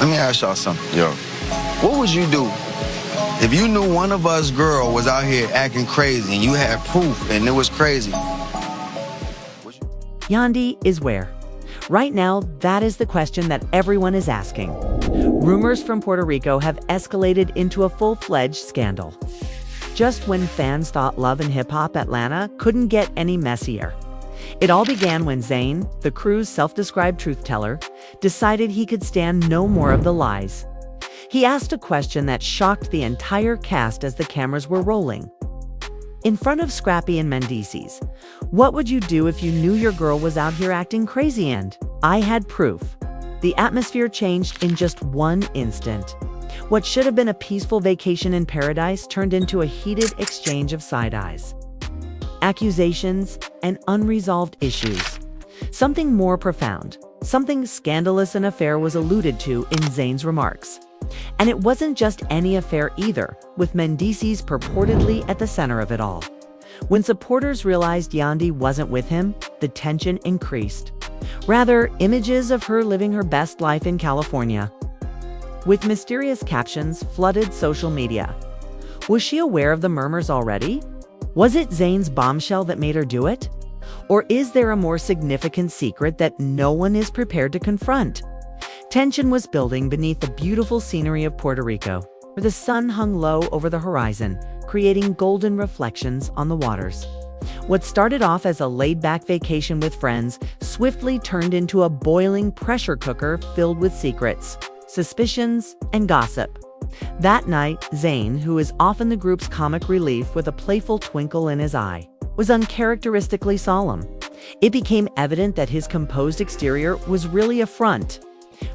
Let me ask y'all something. Yo. What would you do if you knew one of us girl was out here acting crazy and you had proof and it was crazy? Yandy is where? Right now, that is the question that everyone is asking. Rumors from Puerto Rico have escalated into a full-fledged scandal. Just when fans thought Love and Hip Hop Atlanta couldn't get any messier. It all began when Zane, the crew's self-described truth teller, decided he could stand no more of the lies. He asked a question that shocked the entire cast as the cameras were rolling. In front of Scrappy and Mendeecees, what would you do if you knew your girl was out here acting crazy? And I had proof. The atmosphere changed in just one instant. What should have been a peaceful vacation in paradise turned into a heated exchange of side eyes, accusations, and unresolved issues. Something more profound, something scandalous an affair was alluded to in Zane's remarks. And it wasn't just any affair either, with Mendeecees purportedly at the center of it all. When supporters realized Yandy wasn't with him, the tension increased. Rather, images of her living her best life in California, with mysterious captions flooded social media. Was she aware of the murmurs already? Was it Zane's bombshell that made her do it? Or is there a more significant secret that no one is prepared to confront? Tension was building beneath the beautiful scenery of Puerto Rico, where the sun hung low over the horizon, creating golden reflections on the waters. What started off as a laid-back vacation with friends swiftly turned into a boiling pressure cooker filled with secrets, suspicions, and gossip. That night, Zane, who is often the group's comic relief with a playful twinkle in his eye, was uncharacteristically solemn. It became evident that his composed exterior was really a front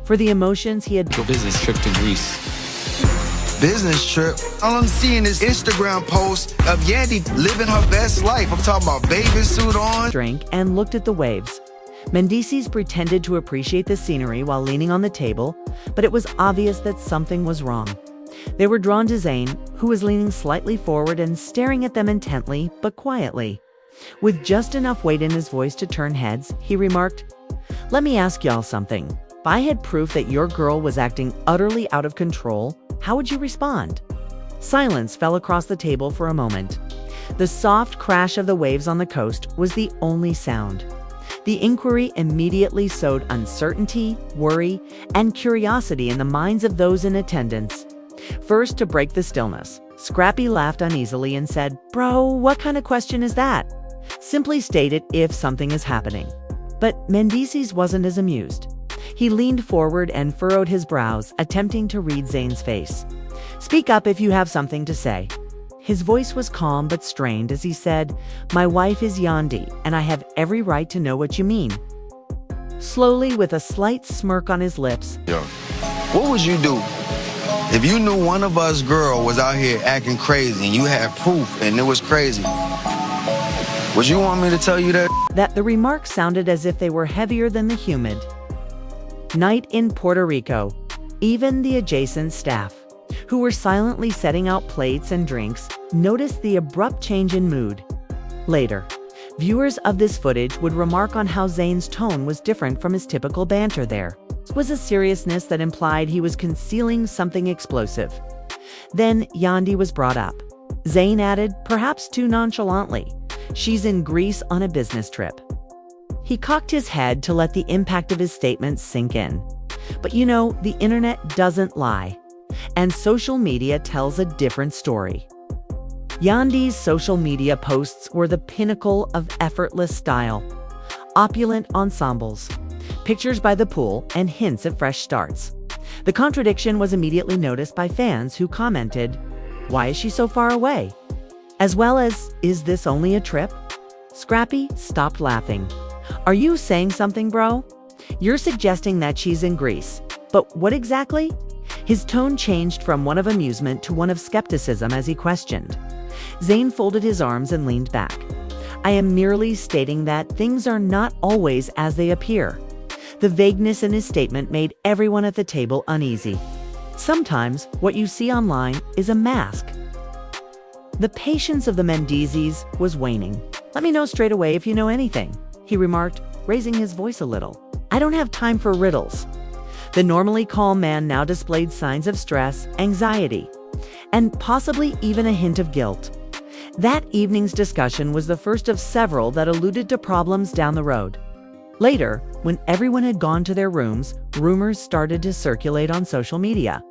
for the emotions he had built. Business trip to Greece. Business trip? All I'm seeing is Instagram posts of Yandy living her best life. I'm talking about bathing suit on. Drink and looked at the waves. Mendeecees pretended to appreciate the scenery while leaning on the table, but it was obvious that something was wrong. They were drawn to Zane, who was leaning slightly forward and staring at them intently, but quietly. With just enough weight in his voice to turn heads, he remarked, "Let me ask y'all something. If I had proof that your girl was acting utterly out of control, how would you respond?" Silence fell across the table for a moment. The soft crash of the waves on the coast was the only sound. The inquiry immediately sowed uncertainty, worry, and curiosity in the minds of those in attendance. First, to break the stillness, Scrappy laughed uneasily and said, "Bro, what kind of question is that? Simply state it if something is happening." But Mendeecees wasn't as amused. He leaned forward and furrowed his brows, attempting to read Zane's face. "Speak up if you have something to say." His voice was calm but strained as he said, "My wife is Yandy, and I have every right to know what you mean." Slowly, with a slight smirk on his lips, Yo. What would you do if you knew one of us girl was out here acting crazy and you had proof and it was crazy? Would you want me to tell you that? That the remarks sounded as if they were heavier than the humid night in Puerto Rico. Even the adjacent staff, who were silently setting out plates and drinks, noticed the abrupt change in mood. Later, viewers of this footage would remark on how Zane's tone was different from his typical banter. There was a seriousness that implied he was concealing something explosive. Then Yandy was brought up. Zane added, perhaps too nonchalantly, "She's in Greece on a business trip." He cocked his head to let the impact of his statements sink in. But you know, the internet doesn't lie. And social media tells a different story. Yandy's social media posts were the pinnacle of effortless style. Opulent ensembles, pictures by the pool, and hints of fresh starts. The contradiction was immediately noticed by fans who commented, "Why is she so far away?" As well as, "Is this only a trip?" Scrappy stopped laughing. "Are you saying something, bro? You're suggesting that she's in Greece. But what exactly?" His tone changed from one of amusement to one of skepticism as he questioned. Zane folded his arms and leaned back. "I am merely stating that things are not always as they appear." The vagueness in his statement made everyone at the table uneasy. Sometimes what you see online is a mask. The patience of the Mendeecees was waning. "Let me know straight away if you know anything," he remarked, raising his voice a little. "I don't have time for riddles." The normally calm man now displayed signs of stress, anxiety, and possibly even a hint of guilt. That evening's discussion was the first of several that alluded to problems down the road. Later, when everyone had gone to their rooms, rumors started to circulate on social media.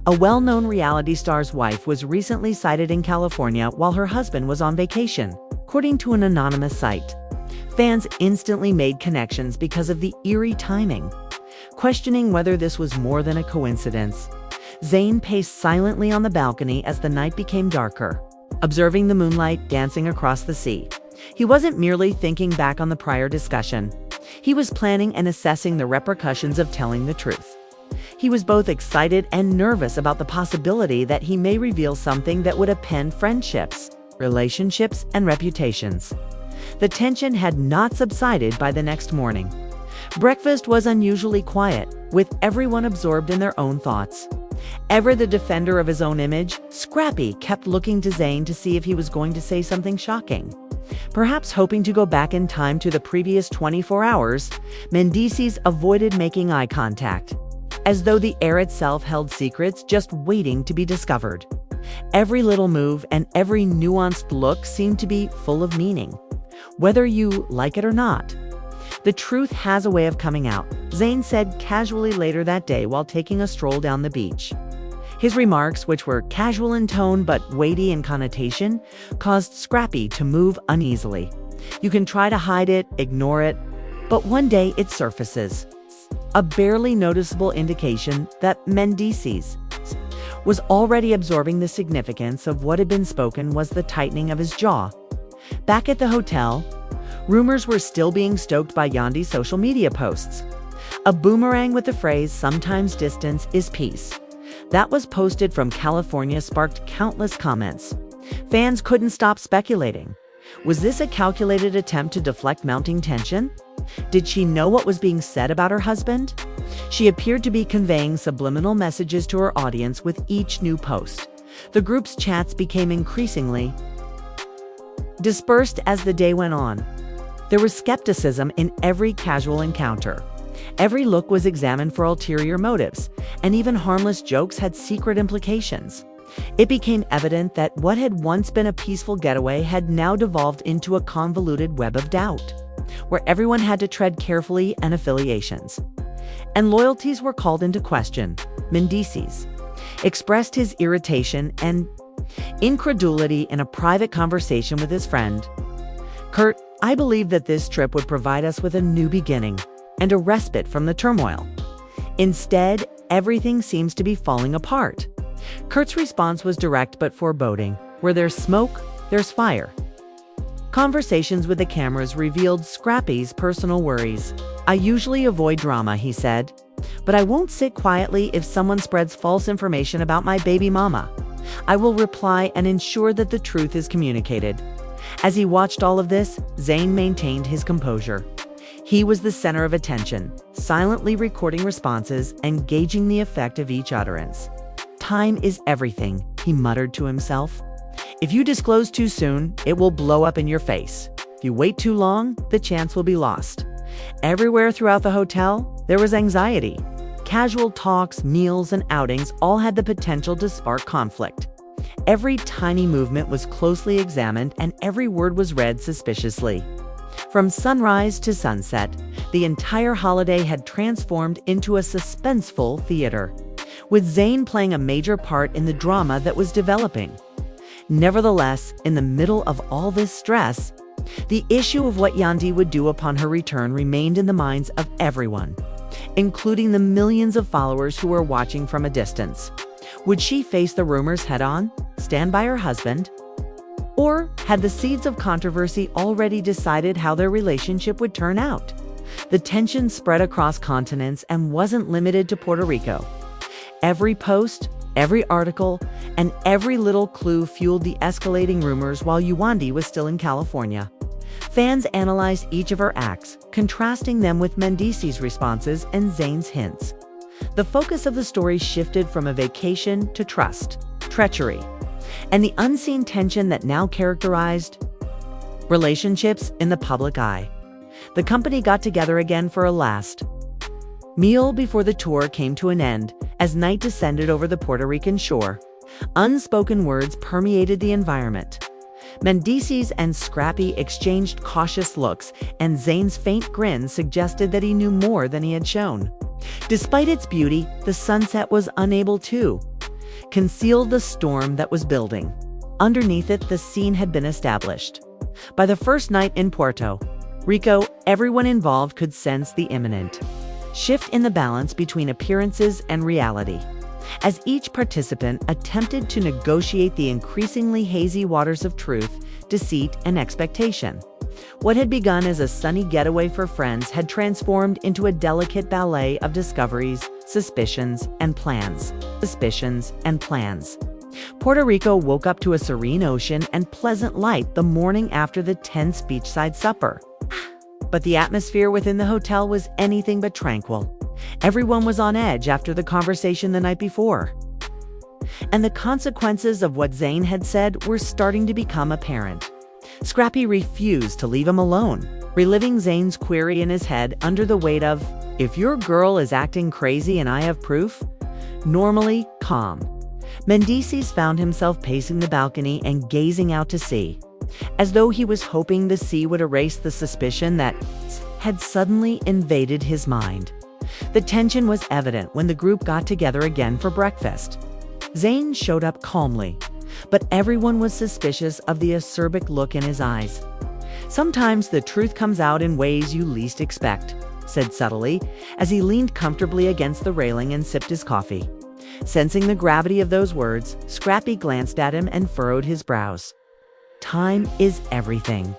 A well-known reality star's wife was recently sighted in California while her husband was on vacation, according to an anonymous site. Fans instantly made connections because of the eerie timing, questioning whether this was more than a coincidence. Zane paced silently on the balcony as the night became darker, observing the moonlight dancing across the sea. He wasn't merely thinking back on the prior discussion. He was planning and assessing the repercussions of telling the truth. He was both excited and nervous about the possibility that he may reveal something that would upend friendships, relationships, and reputations. The tension had not subsided by the next morning. Breakfast was unusually quiet, with everyone absorbed in their own thoughts. Ever the defender of his own image, Scrappy kept looking to Zane to see if he was going to say something shocking. Perhaps hoping to go back in time to the previous 24 hours, Mendeecees avoided making eye contact, as though the air itself held secrets just waiting to be discovered. Every little move and every nuanced look seemed to be full of meaning, whether you like it or not. The truth has a way of coming out, Zane said casually later that day while taking a stroll down the beach. His remarks, which were casual in tone but weighty in connotation, caused Scrappy to move uneasily. You can try to hide it, ignore it, but one day it surfaces. A barely noticeable indication that Mendeecees was already absorbing the significance of what had been spoken was the tightening of his jaw. Back at the hotel, rumors were still being stoked by Yandy's social media posts. A boomerang with the phrase, "Sometimes distance is peace," that was posted from California sparked countless comments. Fans couldn't stop speculating. Was this a calculated attempt to deflect mounting tension? Did she know what was being said about her husband? She appeared to be conveying subliminal messages to her audience with each new post. The group's chats became increasingly dispersed as the day went on. There was skepticism in every casual encounter. Every look was examined for ulterior motives, and even harmless jokes had secret implications. It became evident that what had once been a peaceful getaway had now devolved into a convoluted web of doubt, where everyone had to tread carefully and affiliations and loyalties were called into question. Mendeecees expressed his irritation and incredulity in a private conversation with his friend. "Kurt, I believe that this trip would provide us with a new beginning and a respite from the turmoil. Instead, everything seems to be falling apart." Kurt's response was direct but foreboding. "Where there's smoke, there's fire." Conversations with the cameras revealed Scrappy's personal worries. "I usually avoid drama," he said, "but I won't sit quietly if someone spreads false information about my baby mama. I will reply and ensure that the truth is communicated." As he watched all of this, Zane maintained his composure. He was the center of attention, silently recording responses and gauging the effect of each utterance. "Time is everything," he muttered to himself. "If you disclose too soon, it will blow up in your face. If you wait too long, the chance will be lost." Everywhere throughout the hotel, there was anxiety. Casual talks, meals, and outings all had the potential to spark conflict. Every tiny movement was closely examined and every word was read suspiciously. From sunrise to sunset, the entire holiday had transformed into a suspenseful theater, with Zane playing a major part in the drama that was developing. Nevertheless, in the middle of all this stress, the issue of what Yandy would do upon her return remained in the minds of everyone, including the millions of followers who were watching from a distance. Would she face the rumors head-on, stand by her husband? Or had the seeds of controversy already decided how their relationship would turn out? The tension spread across continents and wasn't limited to Puerto Rico. Every post, every article, and every little clue fueled the escalating rumors while Yandy was still in California. Fans analyzed each of her acts, contrasting them with Mendeecees' responses and Zane's hints. The focus of the story shifted from a vacation to trust, treachery, and the unseen tension that now characterized relationships in the public eye. The company got together again for a last Meal before the tour came to an end, as night descended over the Puerto Rican shore, unspoken words permeated the environment. Mendeecees and Scrappy exchanged cautious looks, and Zane's faint grin suggested that he knew more than he had shown. Despite its beauty, the sunset was unable to conceal the storm that was building. Underneath it, the scene had been established. By the first night in Puerto Rico, everyone involved could sense the imminent shift in the balance between appearances and reality, as each participant attempted to negotiate the increasingly hazy waters of truth, deceit, and expectation. What had begun as a sunny getaway for friends had transformed into a delicate ballet of discoveries, suspicions, and plans. Puerto Rico woke up to a serene ocean and pleasant light the morning after the tense beachside supper. But the atmosphere within the hotel was anything but tranquil. Everyone was on edge after the conversation the night before. And the consequences of what Zane had said were starting to become apparent. Scrappy refused to leave him alone, reliving Zane's query in his head under the weight of, "If your girl is acting crazy and I have proof?" Normally calm, Mendeecees found himself pacing the balcony and gazing out to sea, as though he was hoping the sea would erase the suspicion that had suddenly invaded his mind. The tension was evident when the group got together again for breakfast. Zane showed up calmly, but everyone was suspicious of the acerbic look in his eyes. "Sometimes the truth comes out in ways you least expect," said subtly, as he leaned comfortably against the railing and sipped his coffee. Sensing the gravity of those words, Scrappy glanced at him and furrowed his brows. Time is everything.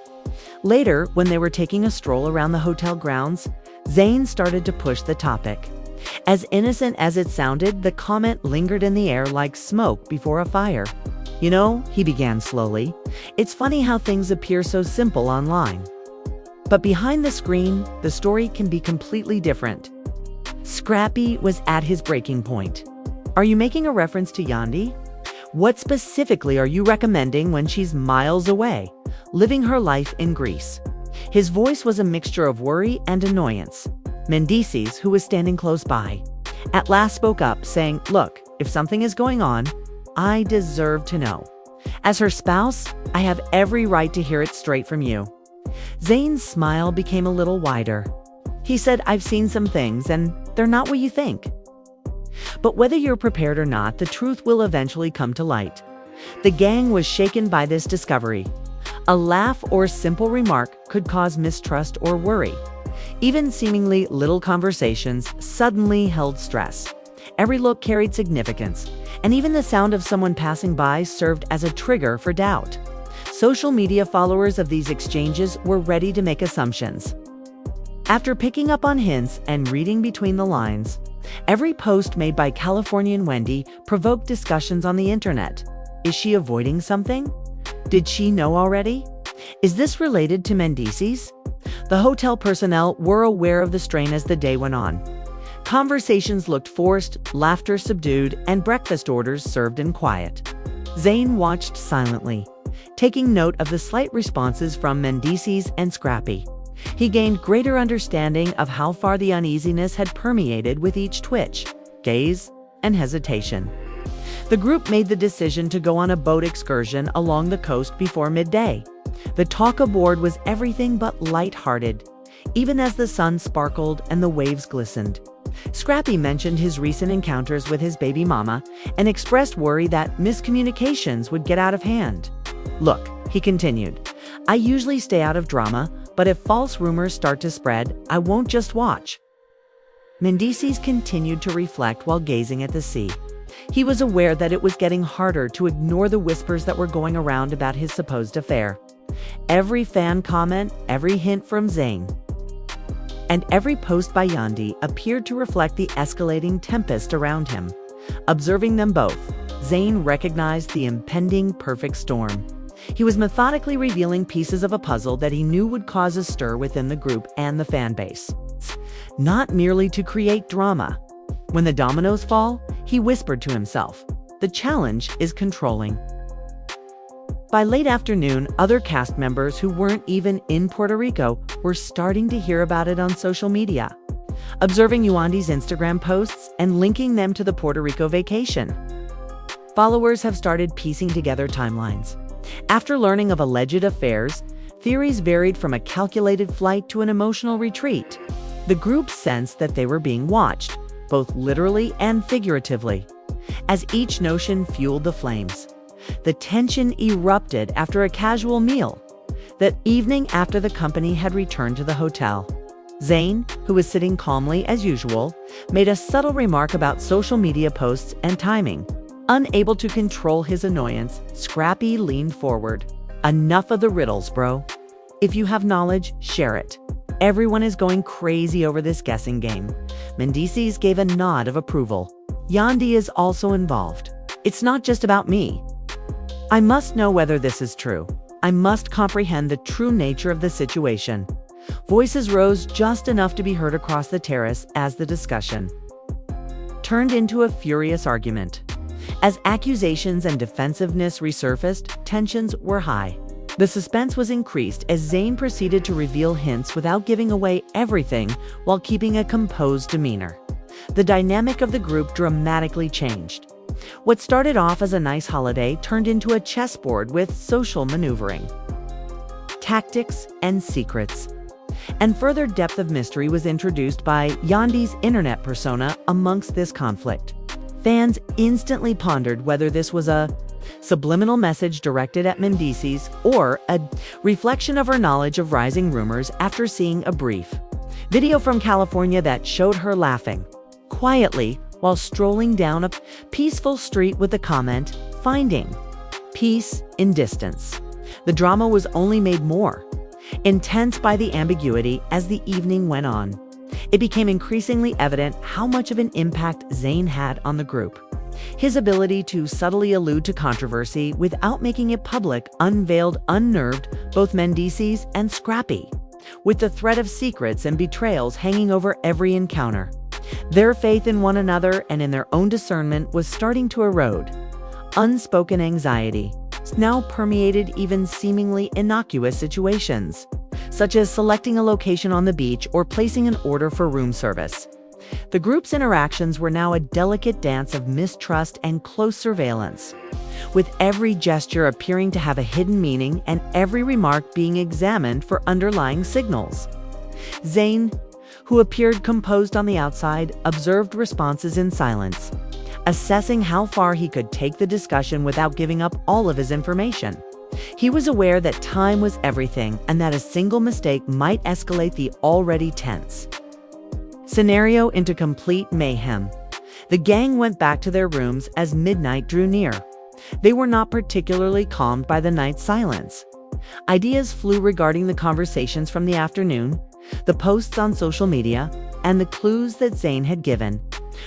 Later, when they were taking a stroll around the hotel grounds, Zane started to push the topic. As innocent as it sounded, the comment lingered in the air like smoke before a fire. "You know," he began slowly, "it's funny how things appear so simple online. But behind the screen, the story can be completely different." Scrappy was at his breaking point. "Are you making a reference to Yandy? What specifically are you recommending when she's miles away, living her life in Greece?" His voice was a mixture of worry and annoyance. Mendeecees, who was standing close by, at last spoke up, saying, "Look, if something is going on, I deserve to know. As her spouse, I have every right to hear it straight from you." Zane's smile became a little wider. He said, "I've seen some things, and they're not what you think. But whether you're prepared or not, the truth will eventually come to light." The gang was shaken by this discovery. A laugh or simple remark could cause mistrust or worry. Even seemingly little conversations suddenly held stress. Every look carried significance, and even the sound of someone passing by served as a trigger for doubt. Social media followers of these exchanges were ready to make assumptions. After picking up on hints and reading between the lines, every post made by Californian Wendy provoked discussions on the internet. Is she avoiding something? Did she know already? Is this related to Mendeecees? The hotel personnel were aware of the strain as the day went on. Conversations looked forced, laughter subdued, and breakfast orders served in quiet. Zane watched silently, taking note of the slight responses from Mendeecees and Scrappy. He gained greater understanding of how far the uneasiness had permeated with each twitch, gaze, and hesitation. The group made the decision to go on a boat excursion along the coast before midday. The talk aboard was everything but light-hearted, even as the sun sparkled and the waves glistened. Scrappy mentioned his recent encounters with his baby mama and expressed worry that miscommunications would get out of hand. "Look," he continued, "I usually stay out of drama, but if false rumors start to spread, I won't just watch." Mendeecees continued to reflect while gazing at the sea. He was aware that it was getting harder to ignore the whispers that were going around about his supposed affair. Every fan comment, every hint from Zane, and every post by Yandy appeared to reflect the escalating tempest around him. Observing them both, Zane recognized the impending perfect storm. He was methodically revealing pieces of a puzzle that he knew would cause a stir within the group and the fan base. Not merely to create drama. When the dominoes fall, he whispered to himself, "The challenge is controlling." By late afternoon, other cast members who weren't even in Puerto Rico were starting to hear about it on social media. observing Yandy's Instagram posts and linking them to the Puerto Rico vacation. Followers have started piecing together timelines. After learning of alleged affairs, theories varied from a calculated flight to an emotional retreat. The group sensed that they were being watched, both literally and figuratively. As each notion fueled the flames, the tension erupted after a casual meal. That evening after the company had returned to the hotel, Zane, who was sitting calmly as usual, made a subtle remark about social media posts and timing. Unable to control his annoyance, Scrappy leaned forward. "Enough of the riddles, bro. If you have knowledge, share it. Everyone is going crazy over this guessing game." Mendeecees gave a nod of approval. "Yandy is also involved. It's not just about me. I must know whether this is true. I must comprehend the true nature of the situation." Voices rose just enough to be heard across the terrace as the discussion turned into a furious argument. As accusations and defensiveness resurfaced, tensions were high. The suspense was increased as Zane proceeded to reveal hints without giving away everything while keeping a composed demeanor. The dynamic of the group dramatically changed. What started off as a nice holiday turned into a chessboard with social maneuvering, tactics, and secrets. And further depth of mystery was introduced by Yandy's internet persona amongst this conflict. Fans instantly pondered whether this was a subliminal message directed at Mendeecees or a reflection of her knowledge of rising rumors after seeing a brief video from California that showed her laughing quietly while strolling down a peaceful street with the comment, "Finding peace in distance." The drama was only made more intense by the ambiguity as the evening went on. It became increasingly evident how much of an impact Zane had on the group. His ability to subtly allude to controversy without making it public unnerved both Mendeecees and Scrappy, with the threat of secrets and betrayals hanging over every encounter. Their faith in one another and in their own discernment was starting to erode. Unspoken anxiety now permeated even seemingly innocuous situations, such as selecting a location on the beach or placing an order for room service. The group's interactions were now a delicate dance of mistrust and close surveillance, with every gesture appearing to have a hidden meaning and every remark being examined for underlying signals. Zane, who appeared composed on the outside, observed responses in silence, assessing how far he could take the discussion without giving up all of his information. He was aware that time was everything and that a single mistake might escalate the already tense scenario into complete mayhem. The gang went back to their rooms as midnight drew near. They were not particularly calmed by the night's silence. Ideas flew regarding the conversations from the afternoon, the posts on social media, and the clues that Zane had given.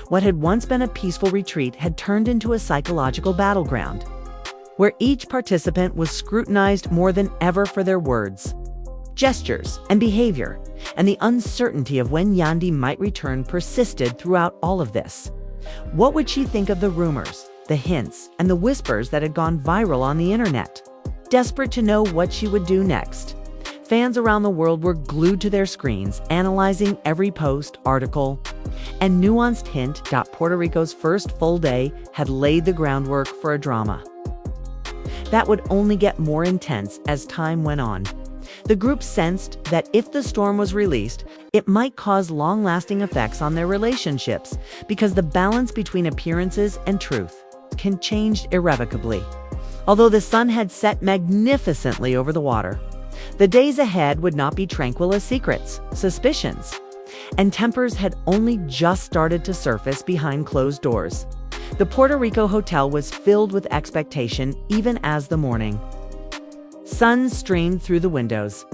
What had once been a peaceful retreat had turned into a psychological battleground, where each participant was scrutinized more than ever for their words, gestures, and behavior, and the uncertainty of when Yandy might return persisted throughout all of this. What would she think of the rumors, the hints, and the whispers that had gone viral on the internet? Desperate to know what she would do next, fans around the world were glued to their screens, analyzing every post, article, and nuanced hint. Puerto Rico's first full day had laid the groundwork for a drama that would only get more intense as time went on. The group sensed that if the storm was released, it might cause long-lasting effects on their relationships because the balance between appearances and truth can change irrevocably. Although the sun had set magnificently over the water, the days ahead would not be tranquil as secrets, suspicions, and tempers had only just started to surface behind closed doors. The Puerto Rico hotel was filled with expectation even as the morning sun streamed through the windows.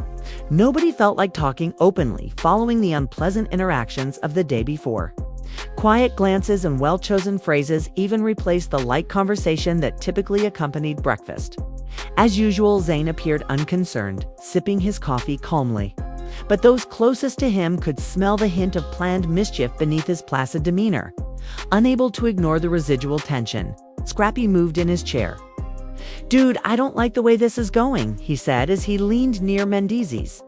Nobody felt like talking openly following the unpleasant interactions of the day before. Quiet glances and well-chosen phrases even replaced the light conversation that typically accompanied breakfast. As usual, Zane appeared unconcerned, sipping his coffee calmly. But those closest to him could smell the hint of planned mischief beneath his placid demeanor. Unable to ignore the residual tension, Scrappy moved in his chair. "Dude, I don't like the way this is going," he said as he leaned near Mendeecees.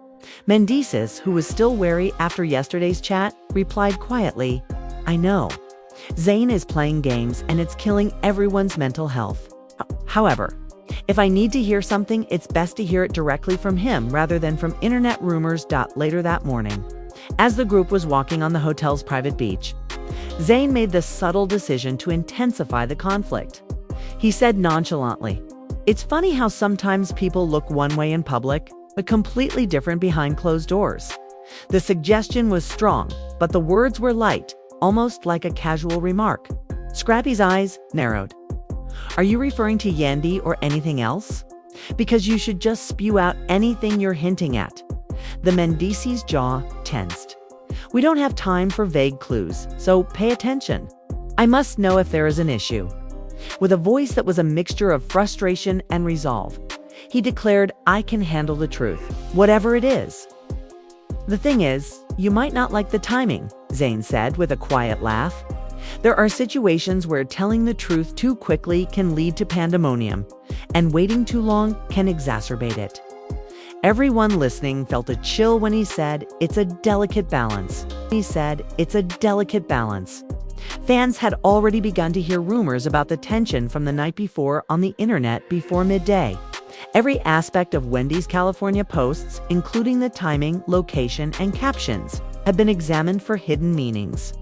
Mendeecees, who was still wary after yesterday's chat, replied quietly, "I know. Zane is playing games and it's killing everyone's mental health. However, if I need to hear something, it's best to hear it directly from him rather than from internet rumors." Later that morning, as the group was walking on the hotel's private beach, Zane made the subtle decision to intensify the conflict. He said nonchalantly, "It's funny how sometimes people look one way in public, but completely different behind closed doors." The suggestion was strong, but the words were light, almost like a casual remark. Scrappy's eyes narrowed. "Are you referring to Yandy or anything else? Because you should just spew out anything you're hinting at." The Mendeecees' jaw tensed. "We don't have time for vague clues, so pay attention. I must know if there is an issue." With a voice that was a mixture of frustration and resolve, he declared, "I can handle the truth, whatever it is." "The thing is, you might not like the timing," Zane said with a quiet laugh. "There are situations where telling the truth too quickly can lead to pandemonium, and waiting too long can exacerbate it." Everyone listening felt a chill when he said, "It's a delicate balance." Fans had already begun to hear rumors about the tension from the night before on the internet before midday. Every aspect of Wendy's California posts, including the timing, location, and captions, had been examined for hidden meanings.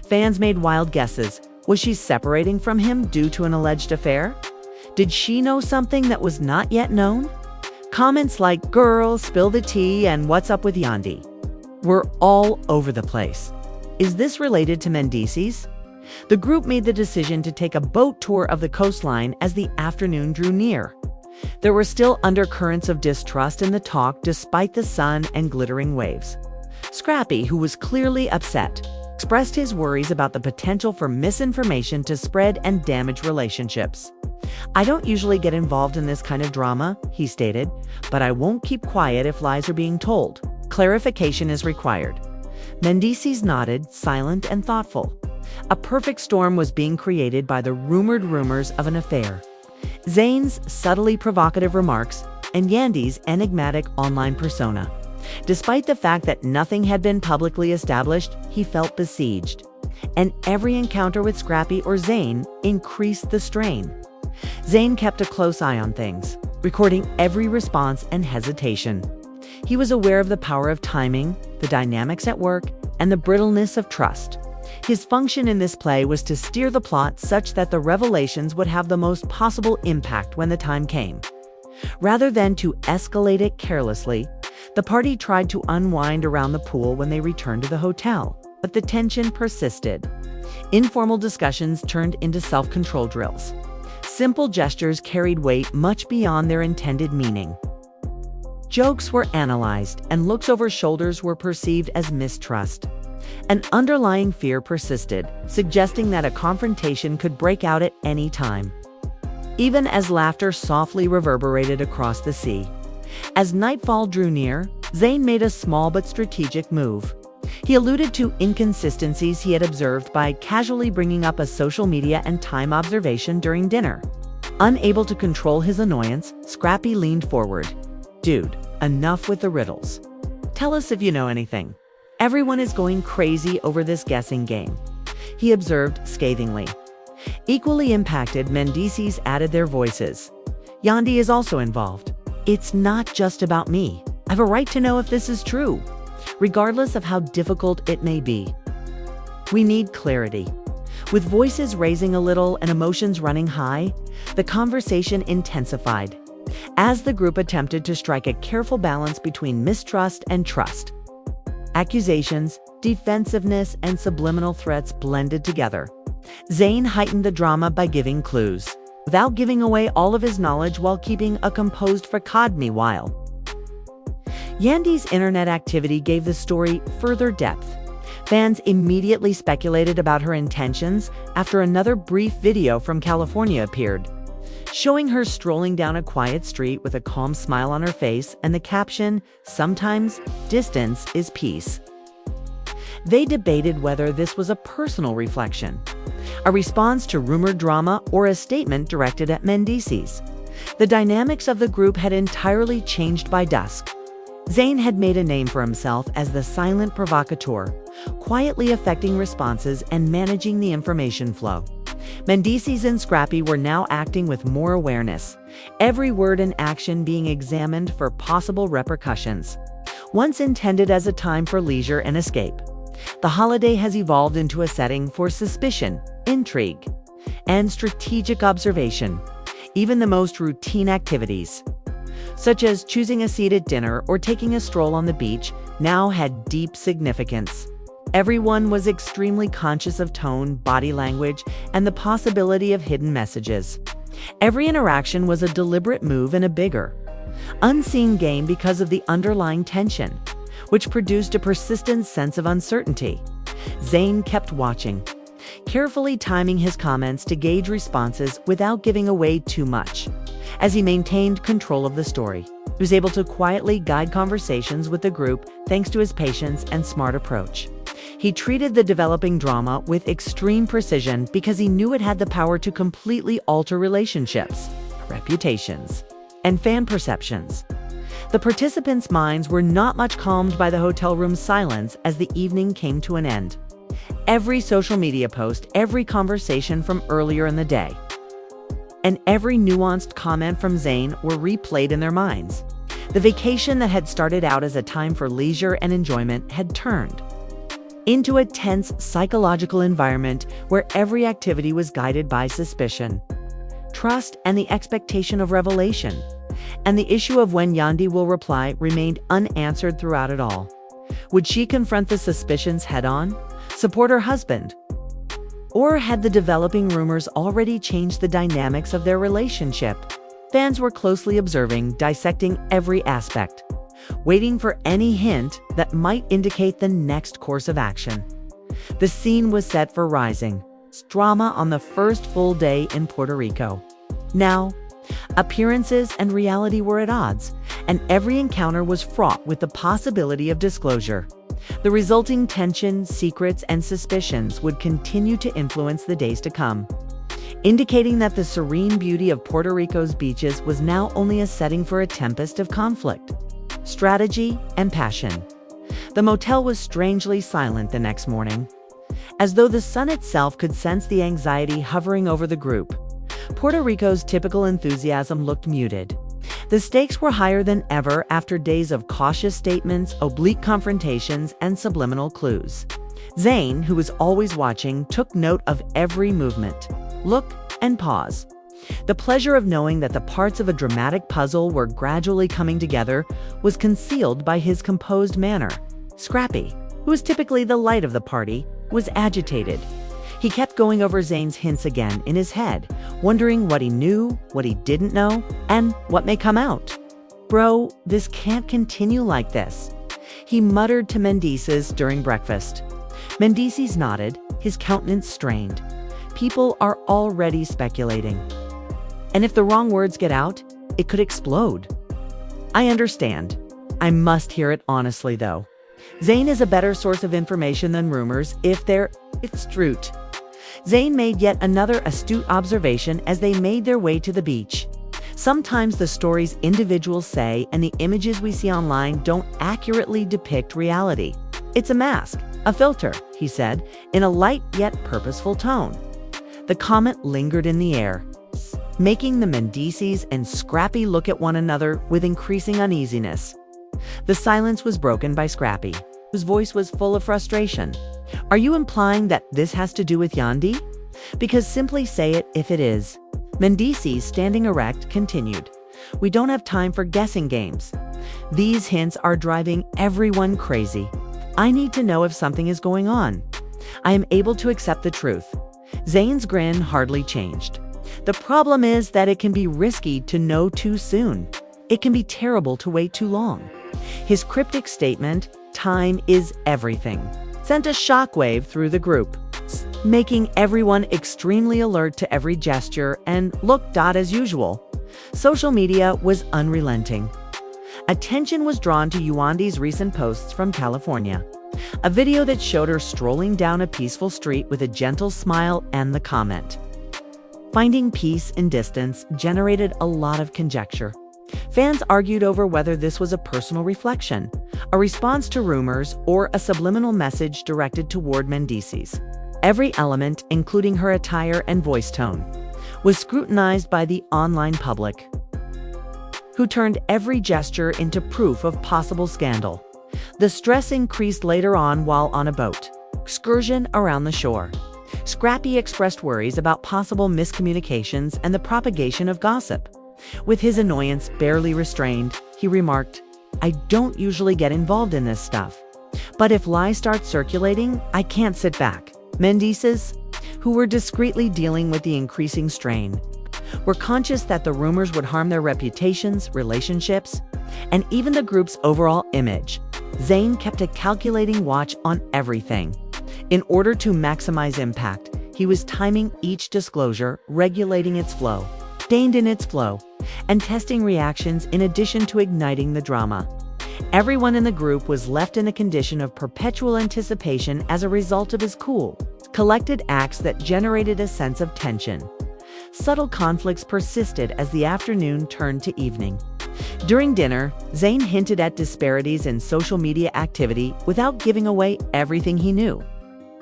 Fans made wild guesses. Was she separating from him due to an alleged affair? Did she know something that was not yet known? Comments like "girl, spill the tea," and "what's up with Yandy" were all over the place. Is this related to Mendeecees? The group made the decision to take a boat tour of the coastline as the afternoon drew near. There were still undercurrents of distrust in the talk despite the sun and glittering waves. Scrappy, who was clearly upset, expressed his worries about the potential for misinformation to spread and damage relationships. "I don't usually get involved in this kind of drama," he stated, "but I won't keep quiet if lies are being told. Clarification is required." Mendeecees nodded, silent and thoughtful. A perfect storm was being created by the rumored rumors of an affair, Zane's subtly provocative remarks, and Yandy's enigmatic online persona. Despite the fact that nothing had been publicly established, he felt besieged, and every encounter with Scrappy or Zane increased the strain. Zane kept a close eye on things, recording every response and hesitation. He was aware of the power of timing, the dynamics at work, and the brittleness of trust. His function in this play was to steer the plot such that the revelations would have the most possible impact when the time came. Rather than to escalate it carelessly, the party tried to unwind around the pool when they returned to the hotel, but the tension persisted. Informal discussions turned into self-control drills. Simple gestures carried weight much beyond their intended meaning. Jokes were analyzed, and looks over shoulders were perceived as mistrust. An underlying fear persisted, suggesting that a confrontation could break out at any time. Even as laughter softly reverberated across the sea. As nightfall drew near, Zane made a small but strategic move. He alluded to inconsistencies he had observed by casually bringing up a social media and time observation during dinner. Unable to control his annoyance, Scrappy leaned forward. "Dude, enough with the riddles. Tell us if you know anything. Everyone is going crazy over this guessing game," he observed scathingly. Equally impacted, Mendeecees added their voices. "Yandy is also involved. It's not just about me. I have a right to know if this is true, regardless of how difficult it may be. We need clarity." With voices raising a little and emotions running high, the conversation intensified, as the group attempted to strike a careful balance between mistrust and trust. Accusations, defensiveness, and subliminal threats blended together. Zane heightened the drama by giving clues, without giving away all of his knowledge while keeping a composed facade meanwhile. Yandy's internet activity gave the story further depth. Fans immediately speculated about her intentions after another brief video from California appeared, showing her strolling down a quiet street with a calm smile on her face and the caption, "Sometimes distance is peace." They debated whether this was a personal reflection, a response to rumored drama, or a statement directed at Mendeecees. The dynamics of the group had entirely changed by dusk. Zane had made a name for himself as the silent provocateur, quietly affecting responses and managing the information flow. Mendeecees and Scrappy were now acting with more awareness, every word and action being examined for possible repercussions. Once intended as a time for leisure and escape, the holiday has evolved into a setting for suspicion, intrigue, and strategic observation. Even the most routine activities, such as choosing a seat at dinner or taking a stroll on the beach, now had deep significance. Everyone was extremely conscious of tone, body language, and the possibility of hidden messages. Every interaction was a deliberate move in a bigger, unseen game because of the underlying tension, which produced a persistent sense of uncertainty. Zane kept watching, carefully timing his comments to gauge responses without giving away too much. As he maintained control of the story, he was able to quietly guide conversations with the group thanks to his patience and smart approach. He treated the developing drama with extreme precision because he knew it had the power to completely alter relationships, reputations, and fan perceptions. The participants' minds were not much calmed by the hotel room's silence as the evening came to an end. Every social media post, every conversation from earlier in the day, and every nuanced comment from Zane were replayed in their minds. The vacation that had started out as a time for leisure and enjoyment had turned into a tense psychological environment where every activity was guided by suspicion, trust, and the expectation of revelation. And the issue of when Yandy will reply remained unanswered throughout it all. Would she confront the suspicions head-on, support her husband? Or had the developing rumors already changed the dynamics of their relationship? Fans were closely observing, dissecting every aspect, waiting for any hint that might indicate the next course of action. The scene was set for rising drama on the first full day in Puerto Rico. Now, appearances and reality were at odds, and every encounter was fraught with the possibility of disclosure. The resulting tension, secrets, and suspicions would continue to influence the days to come, indicating that the serene beauty of Puerto Rico's beaches was now only a setting for a tempest of conflict, strategy, and passion. The motel was strangely silent the next morning, as though the sun itself could sense the anxiety hovering over the group. Puerto Rico's typical enthusiasm looked muted. The stakes were higher than ever after days of cautious statements, oblique confrontations, and subliminal clues. Zane, who was always watching, took note of every movement, look, and pause. The pleasure of knowing that the parts of a dramatic puzzle were gradually coming together was concealed by his composed manner. Scrappy, who was typically the light of the party, was agitated. He kept going over Zane's hints again in his head, wondering what he knew, what he didn't know, and what may come out. "Bro, this can't continue like this," he muttered to Mendeecees during breakfast. Mendeecees nodded, his countenance strained. People are already speculating. And if the wrong words get out, it could explode. "I understand. I must hear it honestly, though. Zane is a better source of information than rumors it's truth." Zane made yet another astute observation as they made their way to the beach. Sometimes the stories individuals say and the images we see online don't accurately depict reality. "It's a mask, a filter," he said, in a light yet purposeful tone. The comment lingered in the air, making the Mendeecees and Scrappy look at one another with increasing uneasiness. The silence was broken by Scrappy, whose voice was full of frustration. "Are you implying that this has to do with Yandy? Because simply say it if it is." Mendeecees, standing erect, continued, "We don't have time for guessing games. These hints are driving everyone crazy. I need to know if something is going on. I am able to accept the truth." Zane's grin hardly changed. "The problem is that it can be risky to know too soon. It can be terrible to wait too long." His cryptic statement, "Time is everything," sent a shockwave through the group, making everyone extremely alert to every gesture and look. As usual, social media was unrelenting. Attention was drawn to Yandy's recent posts from California, a video that showed her strolling down a peaceful street with a gentle smile, and the comment, "Finding peace in distance," generated a lot of conjecture. Fans argued over whether this was a personal reflection, a response to rumors, or a subliminal message directed toward Mendeecees. Every element, including her attire and voice tone, was scrutinized by the online public, who turned every gesture into proof of possible scandal. The stress increased later on while on a boat excursion around the shore. Scrappy expressed worries about possible miscommunications and the propagation of gossip. With his annoyance barely restrained, he remarked, "I don't usually get involved in this stuff, but if lies start circulating, I can't sit back." Mendeecees, who were discreetly dealing with the increasing strain, were conscious that the rumors would harm their reputations, relationships, and even the group's overall image. Zane kept a calculating watch on everything. In order to maximize impact, he was timing each disclosure, regulating its flow, staying in its flow, and testing reactions in addition to igniting the drama. Everyone in the group was left in a condition of perpetual anticipation as a result of his cool, collected acts that generated a sense of tension. Subtle conflicts persisted as the afternoon turned to evening. During dinner, Zane hinted at disparities in social media activity without giving away everything he knew.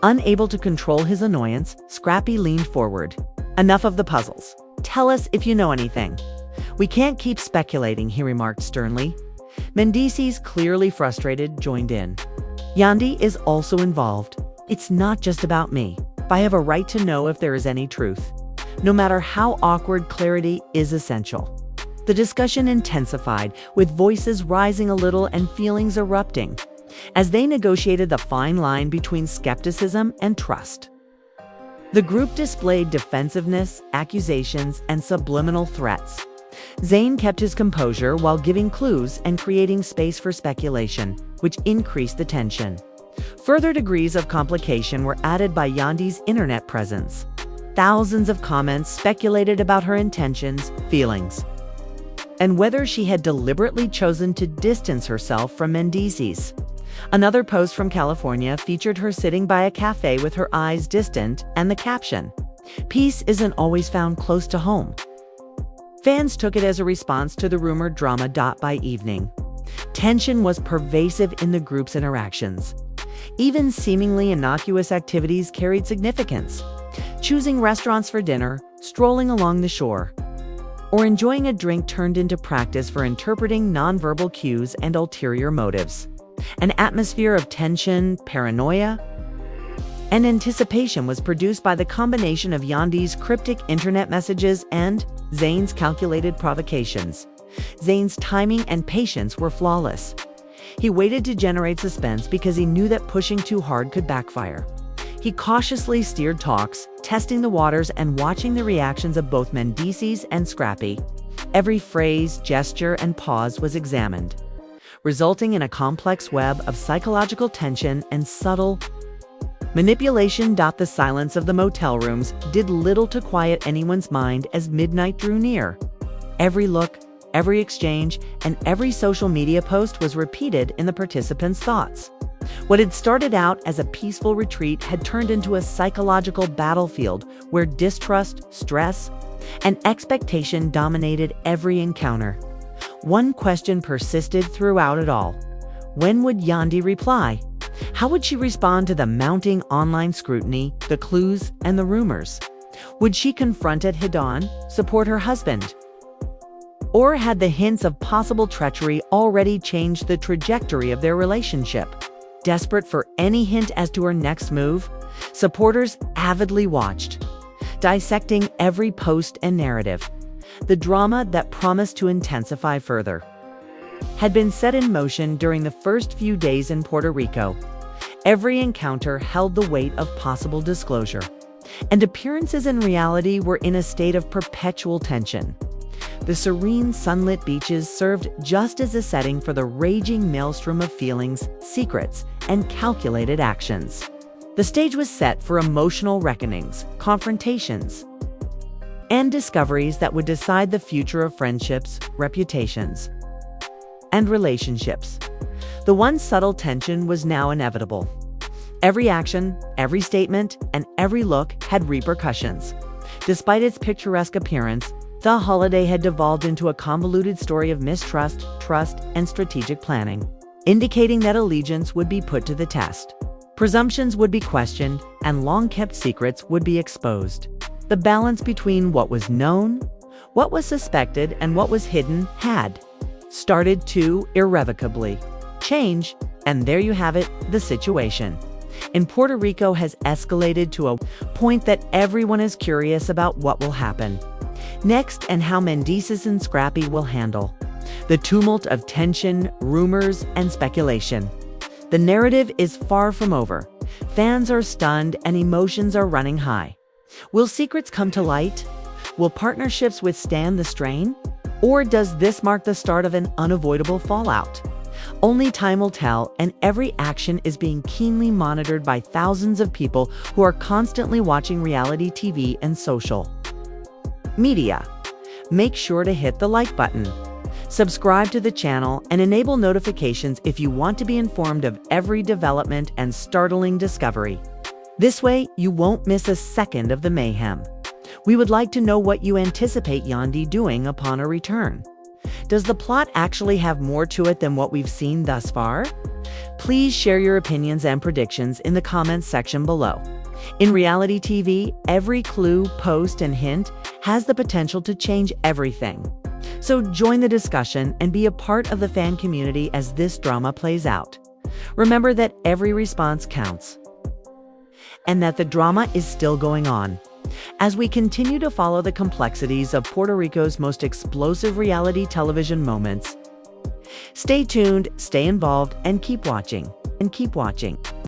Unable to control his annoyance, Scrappy leaned forward. "Enough of the puzzles. Tell us if you know anything." "We can't keep speculating," he remarked sternly. Mendeecees, clearly frustrated, joined in. "Yandy is also involved. It's not just about me. I have a right to know if there is any truth. No matter how awkward, clarity is essential." The discussion intensified, with voices rising a little and feelings erupting, as they negotiated the fine line between skepticism and trust. The group displayed defensiveness, accusations, and subliminal threats. Zane kept his composure while giving clues and creating space for speculation, which increased the tension. Further degrees of complication were added by Yandy's internet presence. Thousands of comments speculated about her intentions, feelings, and whether she had deliberately chosen to distance herself from Mendeecees. Another post from California featured her sitting by a cafe with her eyes distant and the caption, "Peace isn't always found close to home." Fans took it as a response to the rumored drama. By evening, tension was pervasive in the group's interactions. Even seemingly innocuous activities carried significance. Choosing restaurants for dinner, strolling along the shore, or enjoying a drink turned into practice for interpreting nonverbal cues and ulterior motives. An atmosphere of tension, paranoia, and anticipation was produced by the combination of Yandy's cryptic internet messages and Zane's calculated provocations. Zane's timing and patience were flawless. He waited to generate suspense because he knew that pushing too hard could backfire. He cautiously steered talks, testing the waters and watching the reactions of both Mendeecees and Scrappy. Every phrase, gesture, and pause was examined, resulting in a complex web of psychological tension and subtle manipulation. The silence of the motel rooms did little to quiet anyone's mind as midnight drew near. Every look, every exchange, and every social media post was repeated in the participants' thoughts. What had started out as a peaceful retreat had turned into a psychological battlefield where distrust, stress, and expectation dominated every encounter. One question persisted throughout it all. When would Yandy reply? How would she respond to the mounting online scrutiny, the clues, and the rumors? Would she confront it head-on, support her husband? Or had the hints of possible treachery already changed the trajectory of their relationship? Desperate for any hint as to her next move, supporters avidly watched, dissecting every post and narrative. The drama that promised to intensify further had been set in motion during the first few days in Puerto Rico. Every encounter held the weight of possible disclosure, and appearances and reality were in a state of perpetual tension. The serene, sunlit beaches served just as a setting for the raging maelstrom of feelings, secrets, and calculated actions. The stage was set for emotional reckonings, confrontations, and discoveries that would decide the future of friendships, reputations, and relationships. The once subtle tension was now inevitable. Every action, every statement, and every look had repercussions. Despite its picturesque appearance, The holiday had devolved into a convoluted story of mistrust, trust, and strategic planning, indicating that allegiance would be put to the test. Presumptions would be questioned, and long-kept secrets would be exposed. The balance between what was known, what was suspected, and what was hidden had started to irrevocably change, and there you have it, the situation in Puerto Rico has escalated to a point that everyone is curious about what will happen next and how Mendeecees and Scrappy will handle the tumult of tension, rumors, and speculation. The narrative is far from over. Fans are stunned and emotions are running high. Will secrets come to light? Will partnerships withstand the strain? Or does this mark the start of an unavoidable fallout? Only time will tell, and every action is being keenly monitored by thousands of people who are constantly watching reality TV and social media. Make sure to hit the like button, subscribe to the channel, and enable notifications if you want to be informed of every development and startling discovery. This way, you won't miss a second of the mayhem. We would like to know what you anticipate Yandy doing upon a return. Does the plot actually have more to it than what we've seen thus far? Please share your opinions and predictions in the comments section below. In reality TV, every clue, post, and hint has the potential to change everything. So join the discussion and be a part of the fan community as this drama plays out. Remember that every response counts, and that the drama is still going on. As we continue to follow the complexities of Puerto Rico's most explosive reality television moments, stay tuned, stay involved, and keep watching.